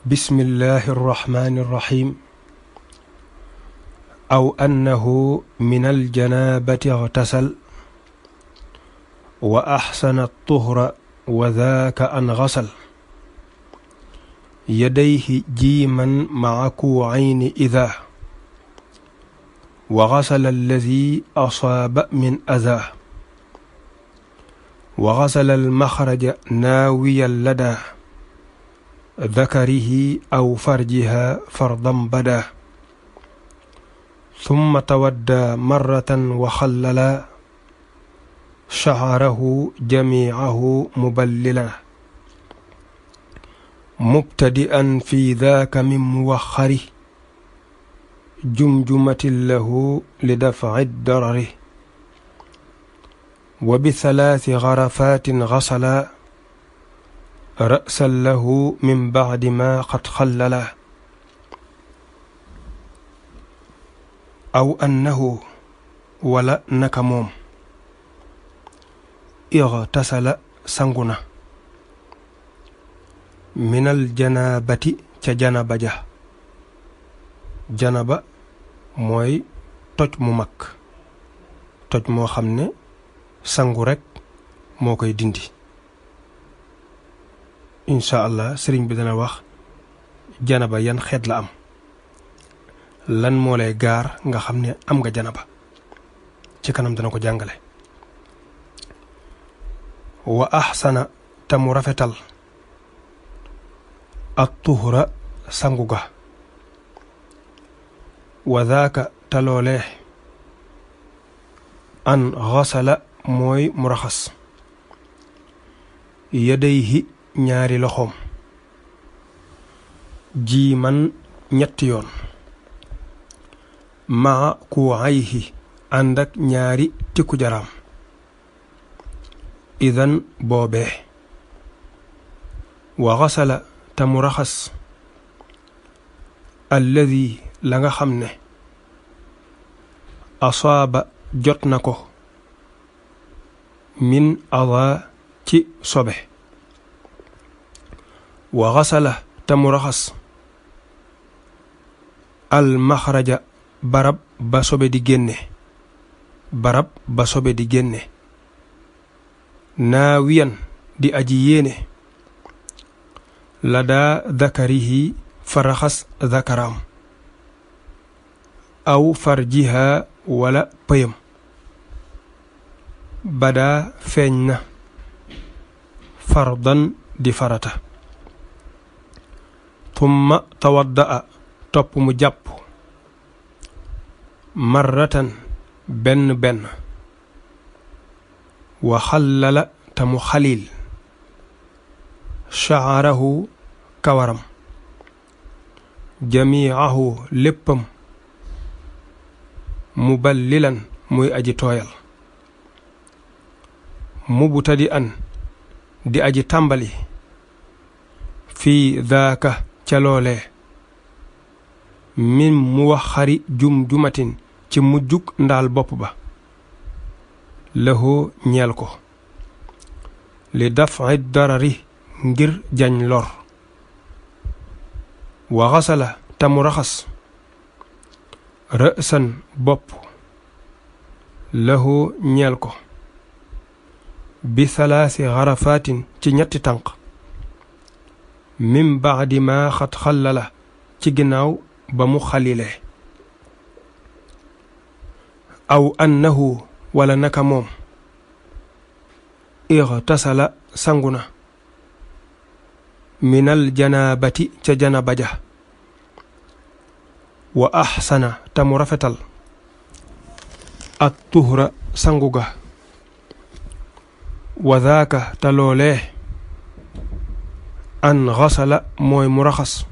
بسم الله الرحمن الرحيم أو أنه من الجنابة اغتسل وأحسن الطهر وذاك أن غسل يديه جيما مع كوعين إذا وغسل الذي أصاب من أذى وغسل المخرج ناويا لدى ذكره أو فرجها فرضا بدا ثم تودى مرة وخللا شعره جميعه مبللا مبتدئا في ذاك من موخره جمجمة له لدفع الضرر وبثلاث غرفات غسلا رأسا له من بعد ما قد خللا أو أنه ولا نكموم اغتسل سنغنا من الجنابة كجنب جه janaba mooy toj mu mag toj moo xam ne sangu rek moo koy dindi incha allah sëriñ bi dana wax janaba yan xeet la am lan moo lay gaar nga xam ne am nga janaba ci kanam dana ko jàngale wa ahsana tamu rafetal at tuhra sangu ga وذاك تلوله أن غسل موي مرخص يديه ñaari loxom jiman ñetti yoon ma ku ayhi andak ñaari tikku jaram idan bobe wa ghasala tamurakhas alladhi la nga xam ne asaaba jot na ko min ada ci sobe wa ghasala tamu raxas al maxraja barab ba sobe di génne naawiyan di aji yéene ladaa dakarihi fa raxas dakaram aw farjiha wala payam bada feeñ na fardan di farata thumma tawadda'a topp mu jàpp marratan benn wa xallala tamu xalil sha'arahu kawaram jami'ahu léppam muballilan muy aji tooyal mubtadi'an di aji tàmbali fii daaka ca loolee min muwaxari jumjumatin ci mujjug ndaal bopp ba lahoo ñeel ko li daf'i darari ngir jañ lor wa xasala tamu raxas ra'san bopp lahu ñeel ko bi thalaasi xarafatin ci ñetti tànk min ba'di ma xat xallala ci ginnaaw ba mu xalilee aw annahu wala naka moom ightasala sanguna minal janaabati ca janaba ja wa ahsana tamu rafetal at tuhra sanguga wa dhaaka taloolee an ghasala mooy mu raxas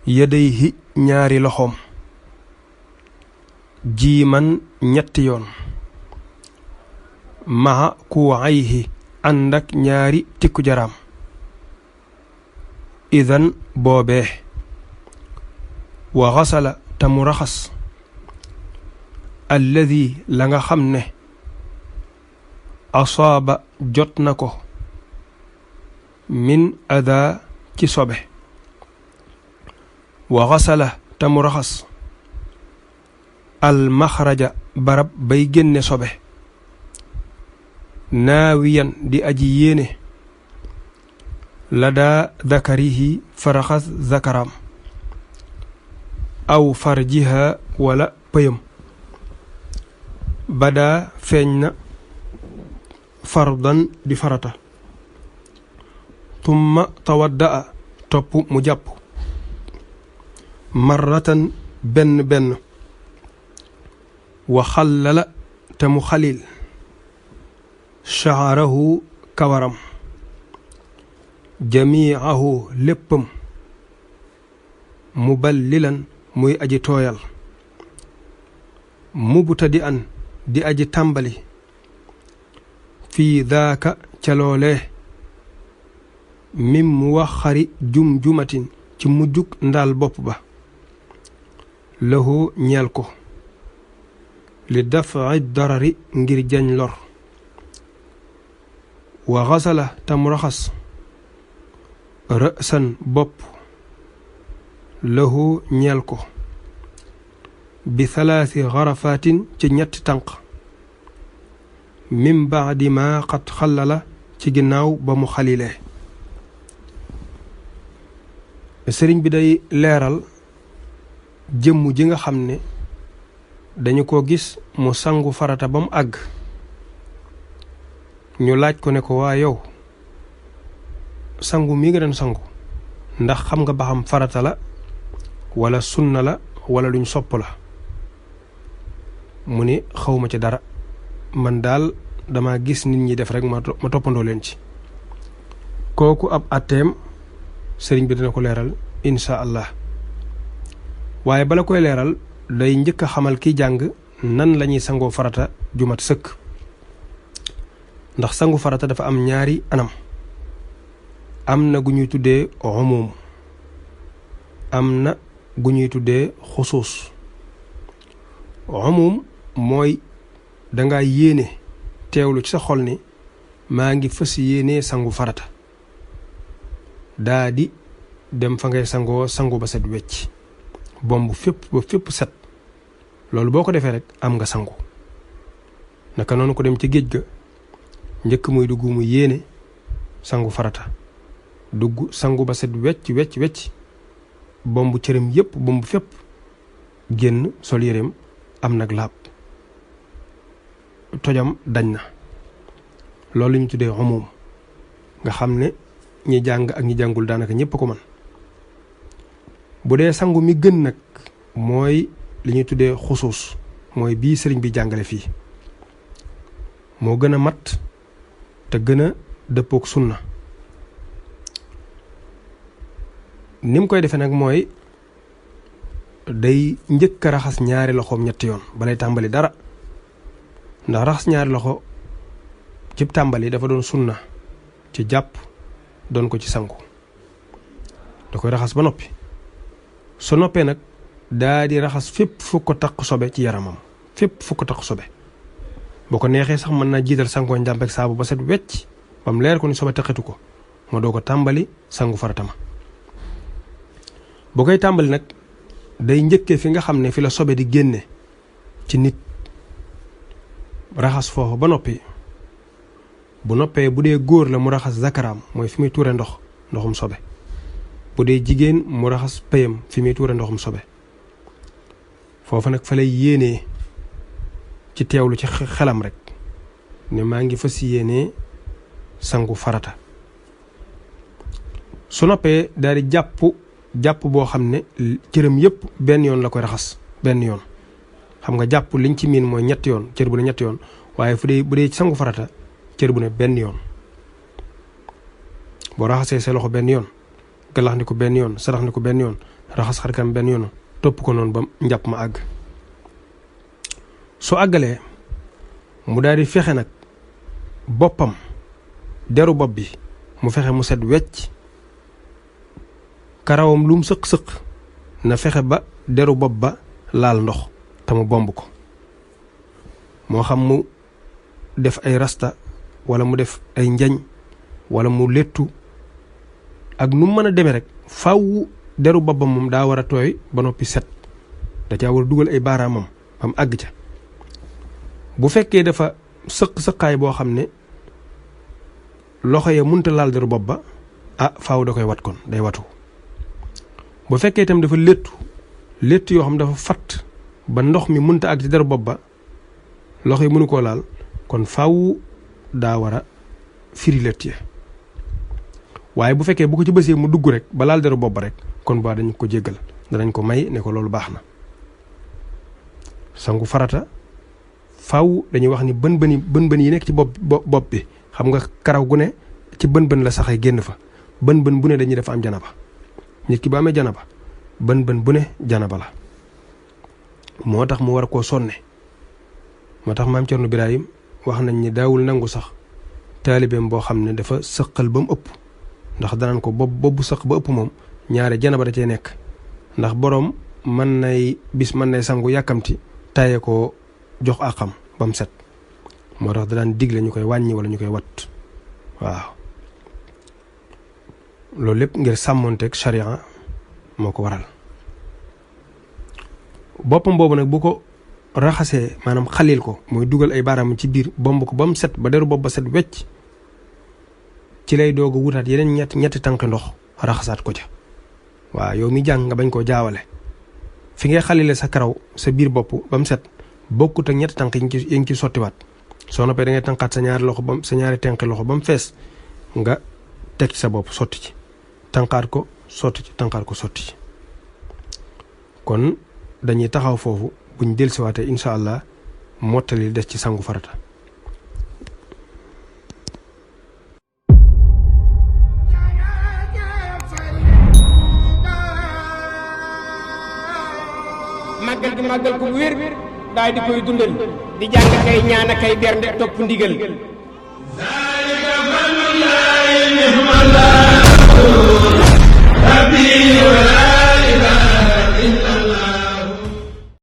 yadayhi ñaari loxoom jiiman ñetti yoon maha kuwayhi àndak ñaari tikku jaraam idan boobee wa ghasala tamu raxas alladhi la nga xam ne asaaba jot na ko min ada ci sobe wa xasala te mu raxas al maxraja barab bay génne sobe naawiyan di aji yéene la daa dakarihi faraxas zakaram aw farjiha wala pëyam badaa feeñ na fardan di farata tumma tawaddaa topp mu jàpp marratan benn benn wa xallala te mu xalil shaarahu kawaram jamiicahu léppam muballilan muy aji tooyal mubtadi an di aji tàmbali fii daaka ca loolee mim mu waxari jum-jumatin ci mujjug ndaal bopp ba lahu ñeel ko li dafi darari ngir jañ lor wa xasala tam raxas rësan bopp lahu ñeel ko bi thalaasi xarafatin ci ñetti tànk min baadi ma qad xallala ci ginnaaw ba mu xalilee sëriñ bi day leeral jëmm ji nga xam ne dañu ko gis mu sangu farata ba mu àgg ñu laaj ko ne ko waa yow sangu mi nga doon sangu ndax xam nga ba xam farata la wala sunna la wala luñ sopp la mu ni xawma ci dara man daal dama gis nit ñi def rek ma toppandoo leen ci kooku ab atteem sëriñ bi dina ko leeral insha allah waaye bala koy leeral day njëkk a xamal kiy jàng nan lañuy sangoo farata ju mat sëkk ndax sangu farata dafa am ñaari anam am na gu ñuy tuddee umum am na gu ñuy tuddee xusuus umum mooy danga yéene teewlu ci sa xol ni maa ngi fas yéene sangu farata daa di dem fa ngay sangoo sangu ba set wecc bomb fépp ba fépp set loolu boo ko defee rek am nga sangu naka noonu ko dem ci géej ga njëkk muy dugg mu yéene sangu farata dugg sangu ba set wecc bomb cëram yépp bomb fépp génn sol yéreem am nag laab tojam dañ na loolu ñu tuddee umum nga xam ne ñi jàng ak ñi jàngul daanaka ñépp ko man bu dee sangu mi gën nag mooy li ñuy tuddee xusuus mooy bii sëriñ bi jàngale fii moo gën a mat te gën a dëppook sunna ni mu koy defee nag mooy day njëkk a raxas ñaari loxoom ñetti yoon balay tàmbali dara ndax raxas ñaari loxo ci tàmbali dafa doon sunna ci jàpp doon ko ci sangu da koy raxas ba noppi su noppee nag daa di raxas fépp fu ko taq sobe ci yaramam fépp fu ko taq sobe boo ko neexee sax mën naa jiital sangoo njàmp ak saabu ba set wecc ba mu leer ko ni sobe taqetu ko moo doo ko tàmbali sangu faratama boo koy tàmbali nag day njëkkee fi nga xam ne fi la sobe di génne ci nit raxas foofu ba noppi bu noppee bu dee góor la mu raxas zakaraam mooy fi muy tuure ndoxum sobe bu dee jigéen mu raxas payam fi muy tuure ndoxum sobe foofu nag fa lay yéenee ci teewlu ci xelam rek ne maa ngi fas yéenee sangu farata su noppee daal di jàpp boo xam ne cëram yépp benn yoon la koy raxas benn yoon xam nga jàpp liñ ci miin mooy ñetti yoon cër bu ne ñetti yoon waaye bu dee sangu farata cër bu ne benn yoon boo raxasee sa loxo benn yoon galax ni ko benn yoon sarax ni ko benn yoon raxas xarkam benn yoon topp ko noonu ba njàpp ma àgg su àggalee mu daal di fexe nag boppam deru bopp bi mu fexe mu set wecc karawam lum sëq-sëq na fexe ba deru bopp ba laal ndox te mu bomb ko moo xam mu def ay rasta wala mu def ay njañ wala mu lettu ak nu mën a demee rek faaw deru boppam moom daa war a tooy ba noppi set da caa war a dugal ay baaraamam ba mu àgg ca. bu fekkee dafa sëqaay boo xam ne loxo ya munta laal deru bopp ba faaw da koy wat kon day watu. bu fekkee itam dafa létt yoo xam dafa fatt ba ndox mi munta àgg ci deru bopp ba loxo yi mënu koo laal kon faaw daa war a firi létt ya. waaye bu fekkee bu ko ci bësee mu dugg rek ba laal deru bopp ba rek kon ba dañ ko jéggal danañ ko may ne ko loolu baax na. sangu farata faaw dañuy wax ni bën yi nekk ci bopp bi xam nga karaw gu ne ci bën la saxee génn fa bën bu ne dañuy def am janaba. nit ki ba amee janaba bën bu ne janaba la moo tax mu war koo sonne. moo tax maam Cerno Birahim wax nañ ni daawul nangu sax taalibeem boo xam ne dafa sëqal ba mu ëpp ndax danaan ko boobu sëq ba ëpp moom ñaare janaba da cee nekk ndax boroom mën nay sangu yàkkamti taye ko jox àqam ba mu set. moo tax da daan digle ñu koy wàññi wala ñu koy wat waaw. loolu lépp ngir sàmmonteeg sharia moo ko waral. boppam boobu nag bu ko raxasee maanaam xalil ko mooy dugal ay baaraam ci biir bomb ko ba mu set ba deru bopp ba set wecc ci lay doog a wutaat yeneen ñetti tànk ndox raxasaat ko ca. waaw yow mi jàng nga bañ koo jaawale fi ngay xalile sa karaw sa biir bopp ba mu set bokkut ak ñetti tànk yi ngi ci sottiwaat. soo noppee da ngay tànqaat sa ñaari tenq loxo ba mu fees nga teg ci sa bopp sotti ci tànqaat ko sotti ci tànqaat ko sotti ci. kon dañuy taxaw foofu buñ dellusiwaatee incha allah mottali des ci sangu farata. màggal gi màggal ko wér daal di koy dundal di jàng kay ñaan kay bernde topp ndigal.